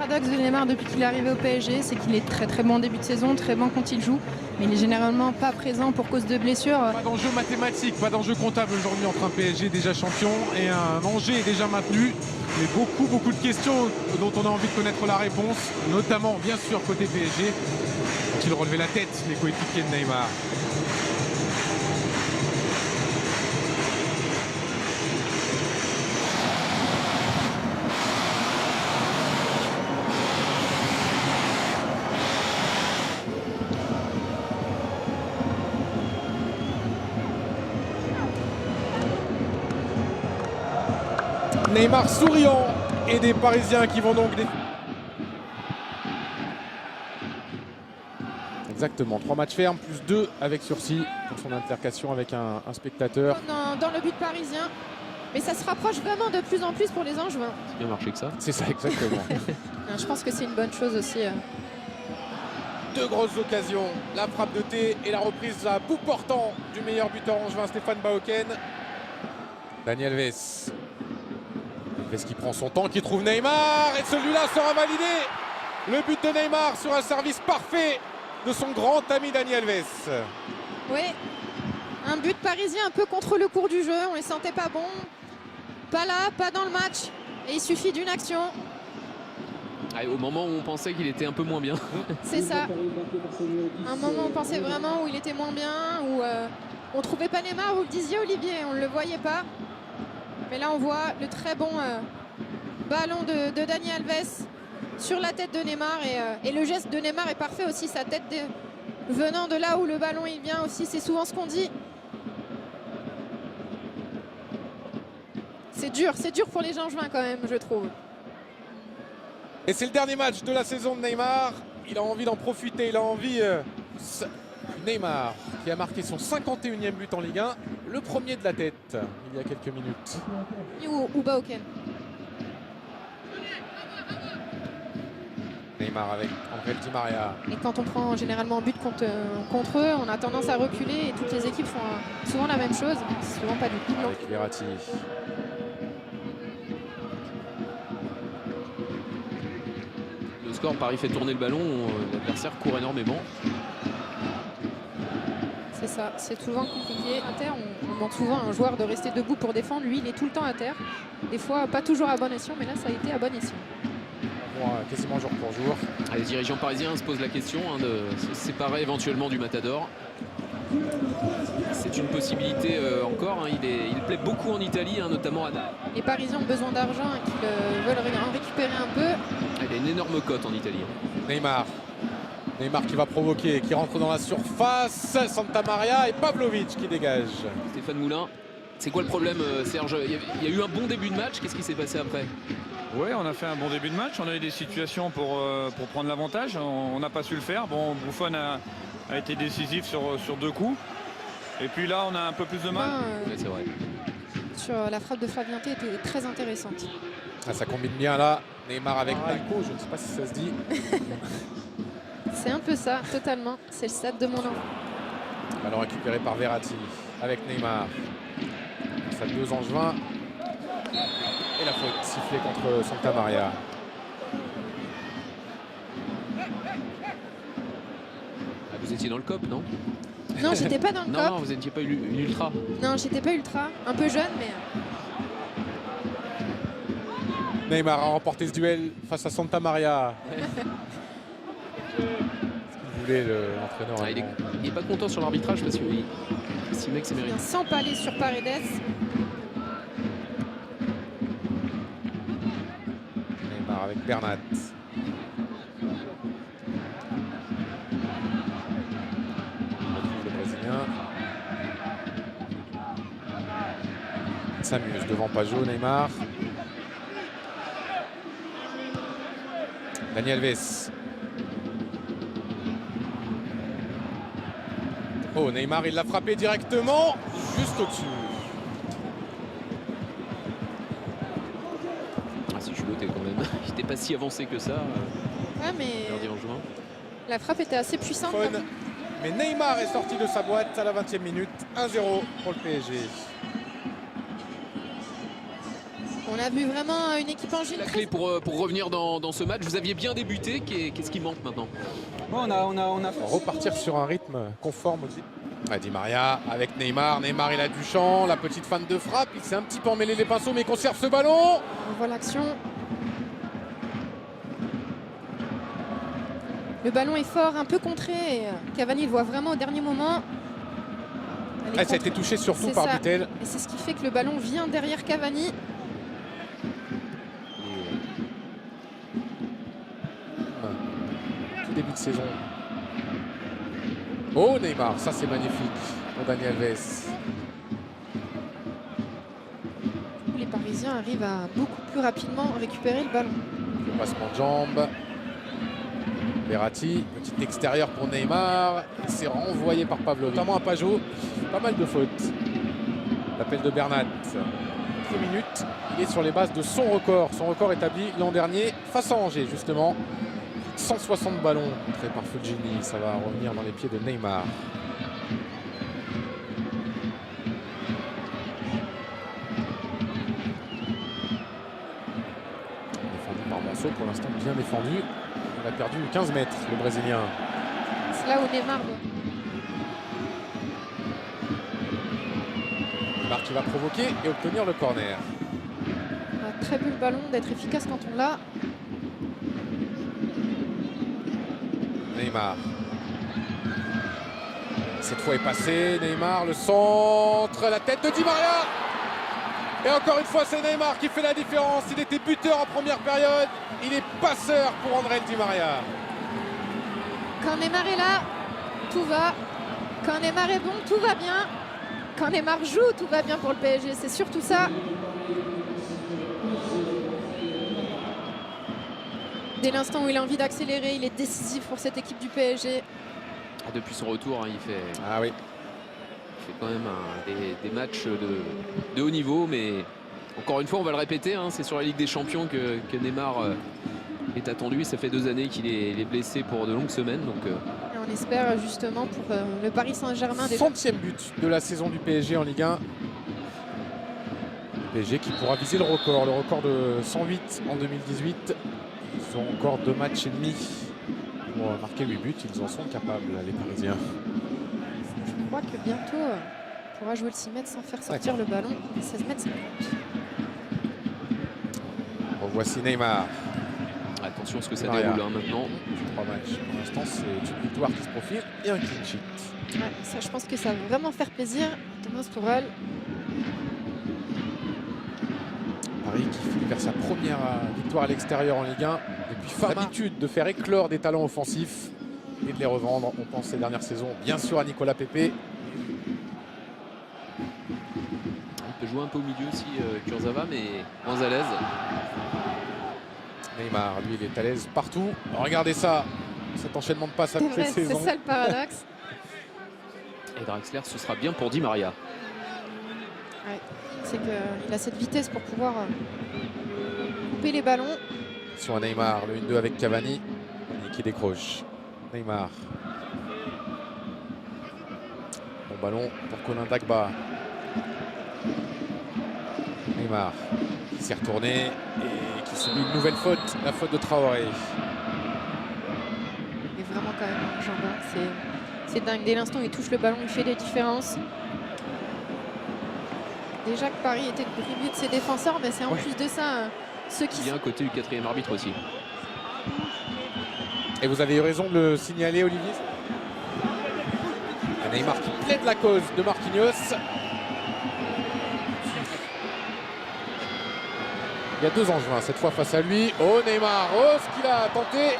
paradoxe de Neymar depuis qu'il est arrivé au PSG, c'est qu'il est très très bon en début de saison, très bon quand il joue, mais il est généralement pas présent pour cause de blessures. Pas d'enjeu mathématique, pas d'enjeu comptable aujourd'hui entre un PSG déjà champion et un Angers déjà maintenu. Mais beaucoup de questions dont on a envie de connaître la réponse, notamment bien sûr côté PSG. Ont-ils relevé la tête, les coéquipiers de Neymar? Neymar souriant et des Parisiens qui vont donc... Exactement, 3 matchs fermes plus 2 avec sursis pour son altercation avec un spectateur. Dans le but parisien, mais ça se rapproche vraiment de plus en plus pour les Angevins. C'est bien marché que ça. C'est ça exactement. Je pense que c'est une bonne chose aussi. Deux grosses occasions, la frappe de T et la reprise à bout portant du meilleur buteur angevin Stéphane Bahoken. Daniel Alves. Alves qui prend son temps, qui trouve Neymar et celui-là sera validé. Le but de Neymar sur un service parfait de son grand ami Daniel Alves. Oui, un but parisien un peu contre le cours du jeu, on les sentait pas bons. Pas là, pas dans le match, et il suffit d'une action. Ah, au moment où on pensait qu'il était un peu moins bien. C'est ça. Un moment où on pensait vraiment où il était moins bien, où on trouvait pas Neymar, vous le disiez Olivier, on ne le voyait pas. Mais là on voit le très bon ballon de Dani Alves sur la tête de Neymar et le geste de Neymar est parfait aussi, sa tête venant de là où le ballon il vient aussi, c'est souvent ce qu'on dit. C'est dur pour les Angevins quand même, je trouve. Et c'est le dernier match de la saison de Neymar. Il a envie d'en profiter, il a envie... Neymar qui a marqué son 51e but en Ligue 1, le premier de la tête il y a quelques minutes. Ou Bahoken. Neymar avec Angel Di Maria. Et quand on prend généralement but contre eux, on a tendance à reculer et toutes les équipes font souvent la même chose, souvent pas du tout. Avec Verratti. Le score, Paris fait tourner le ballon, l'adversaire court énormément. C'est ça, c'est souvent compliqué. À terre, on demande souvent à un joueur de rester debout pour défendre. Lui, il est tout le temps à terre. Des fois, pas toujours à bon escient, mais là, ça a été à bon escient. Quasiment jour pour jour. Les dirigeants parisiens se posent la question de se séparer éventuellement du Matador. C'est une possibilité encore. Il plaît beaucoup en Italie, notamment à Naples. Les Parisiens ont besoin d'argent et qu'ils veulent en récupérer un peu. Il a une énorme cote en Italie. Neymar. Neymar qui va provoquer, qui rentre dans la surface. Santa Maria et Pavlovic qui dégage. Stéphane Moulin. C'est quoi le problème, Serge? Il y a eu un bon début de match. Qu'est-ce qui s'est passé après? Oui, on a fait un bon début de match. On a eu des situations pour prendre l'avantage. On n'a pas su le faire. Bon, Buffon a été décisif sur 2 coups. Et puis là, on a un peu plus de mal. Ouais, c'est vrai. Sur la frappe de Flavien T était très intéressante. Ah, ça combine bien là. Neymar avec Malco, je ne sais pas si ça se dit. C'est un peu ça, totalement. C'est le stade de mon enfant. Ballon récupéré par Verratti avec Neymar. Ça 2 Angevins. Et la faute sifflée contre Santa Maria. Vous étiez dans le COP, non? Non, j'étais pas dans le COP. Non, vous n'étiez pas une ultra. Non, j'étais pas ultra. Un peu jeune, mais... Neymar a remporté ce duel face à Santa Maria. Ce qu'il voulait l'entraîneur. Il n'est pas content sur l'arbitrage parce qu'il estimait que c'est mérité. Sans palais sur Paredes. Neymar avec Bernat. On retrouve le Brésilien. Il s'amuse devant Pajot, Neymar. Dani Alves. Oh, Neymar, il l'a frappé directement, juste au-dessus. Ah, c'est chuloté quand même. Il n'était pas si avancé que ça. Ouais, mais Gardien en juin. la frappe était assez puissante. Fun. Mais Neymar est sorti de sa boîte à la 20e minute. 1-0 pour le PSG. On a vu vraiment une équipe en La clé pour revenir dans ce match, vous aviez bien débuté, qu'est-ce qui manque maintenant? On a Repartir sur un rythme conforme aussi. Di Maria avec Neymar. Neymar, il a du champ. La petite fan de frappe. Il s'est un petit peu emmêlé les pinceaux, mais il conserve ce ballon. On voit l'action. Le ballon est fort, un peu contré. Et Cavani le voit vraiment au dernier moment. Ça a été touché surtout par Bittel. Et c'est ce qui fait que le ballon vient derrière Cavani. Tout début de saison. Oh, Neymar, ça c'est magnifique pour Dani Alves. Les Parisiens arrivent à beaucoup plus rapidement récupérer le ballon. Le passement de jambes. Verratti, petit extérieur pour Neymar. Il s'est renvoyé par Pavlovic. Notamment à Pajot. Pas mal de fautes. L'appel de Bernat. 3 minutes. Il est sur les bases de son record. Son record établi l'an dernier face à Angers, justement. 160 ballons contrés par Fulgini. Ça va revenir dans les pieds de Neymar. Défendu par Manso, pour l'instant bien défendu. Il a perdu 15 mètres, le Brésilien. C'est là où Neymar doit. Neymar qui va provoquer et obtenir le corner. On a très peu le ballon, d'être efficace quand on l'a. Neymar. Cette fois est passé. Neymar, le centre, la tête de Di Maria. Et encore une fois, c'est Neymar qui fait la différence. Il était buteur en première période. Il est passeur pour André Di Maria. Quand Neymar est là, tout va. Quand Neymar est bon, tout va bien. Quand Neymar joue, tout va bien pour le PSG. C'est surtout ça. Dès l'instant où il a envie d'accélérer, il est décisif pour cette équipe du PSG. Depuis son retour, hein, il fait quand même des matchs de haut niveau, mais encore une fois, on va le répéter, hein, c'est sur la Ligue des Champions que Neymar est attendu. Ça fait 2 années qu'il est blessé pour de longues semaines. Donc, Et on espère justement pour le Paris Saint-Germain. 100e but de la saison du PSG en Ligue 1. PSG qui pourra viser le record de 108 en 2018. Ils ont encore 2 matchs et demi pour marquer 8 buts. Ils en sont capables, les Parisiens. Je crois que bientôt, on pourra jouer le 6 mètres sans faire sortir le ballon. 16 mètres, 50. Revoici Neymar. attention à ce que ça Maria. déroule hein, maintenant. 3 matchs. Pour l'instant, c'est une victoire qui se profile et un clean sheet. Ouais, ça, je pense que ça va vraiment faire plaisir. Thomas Tuchel. Paris qui file vers sa première victoire à l'extérieur en Ligue 1 depuis fin d'habitude de faire éclore des talents offensifs et de les revendre. On pense ces dernières saisons bien sûr à Nicolas Pepe. Il peut jouer un peu au milieu aussi Kurzawa, mais moins à l'aise. Neymar, lui, il est à l'aise partout. Regardez ça, cet enchaînement de passes après saison. C'est ça le paradoxe. Et Draxler, ce sera bien pour Di Maria. Ouais, c'est qu'il a cette vitesse pour pouvoir couper les ballons. Sur Neymar, le 1-2 avec Cavani et qui décroche. Neymar. Bon ballon pour Colin Dagba. Neymar qui s'est retourné et qui subit une nouvelle faute, la faute de Traoré. Il est vraiment quand même un jambon. C'est dingue. Dès l'instant où il touche le ballon, il fait des différences. Déjà que Paris était brimé de ses défenseurs, mais c'est en plus de ça ceux qui... Il y a un côté du 4e arbitre aussi. Et vous avez eu raison de le signaler, Olivier. Et Neymar qui plaide la cause de Marquinhos. Il y a 2 Angevins cette fois face à lui. Oh Neymar, oh ce qu'il a tenté.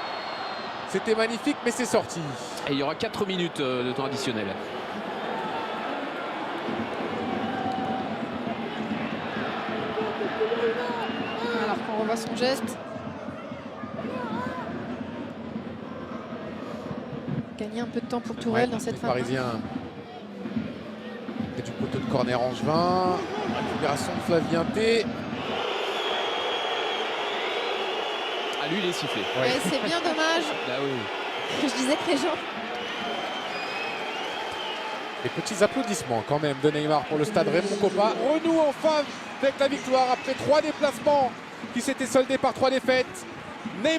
C'était magnifique mais c'est sorti. Et il y aura 4 minutes de temps additionnel. Alors qu'on revoit son geste. Gagner un peu de temps pour Tourelle dans cette fin. Parisien. Et du poteau de corner angevin. Récupération de Flavien T. Ah lui il est sifflé. Ouais, c'est bien dommage. Là oui. Je disais que les gens... Les petits applaudissements quand même de Neymar pour le stade Raymond Kopa. Renoue enfin avec la victoire après 3 déplacements qui s'étaient soldés par 3 défaites. Neymar